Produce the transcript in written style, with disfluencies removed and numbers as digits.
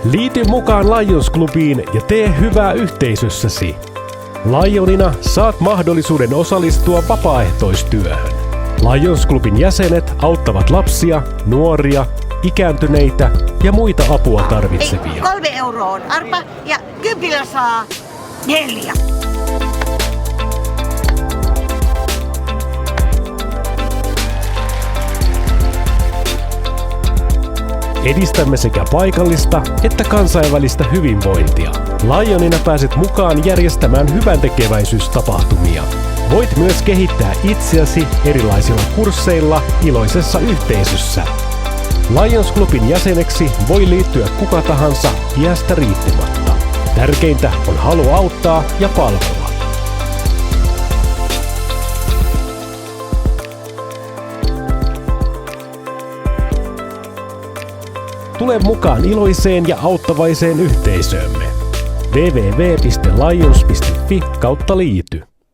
Liity mukaan Lions Clubiin ja tee hyvää yhteisössäsi. Lionina saat mahdollisuuden osallistua vapaaehtoistyöhön. Lions Clubin jäsenet auttavat lapsia, nuoria, ikääntyneitä ja muita apua tarvitsevia. 3 euroa on arpa ja 10 saa 4. Edistämme sekä paikallista että kansainvälistä hyvinvointia. Lionina pääset mukaan järjestämään hyväntekeväisyystapahtumia. Voit myös kehittää itseäsi erilaisilla kursseilla iloisessa yhteisössä. Lions Clubin jäseneksi voi liittyä kuka tahansa iästä riippumatta. Tärkeintä on halu auttaa ja palvella. Tule mukaan iloiseen ja auttavaiseen yhteisöömme. www.lions.fi/liity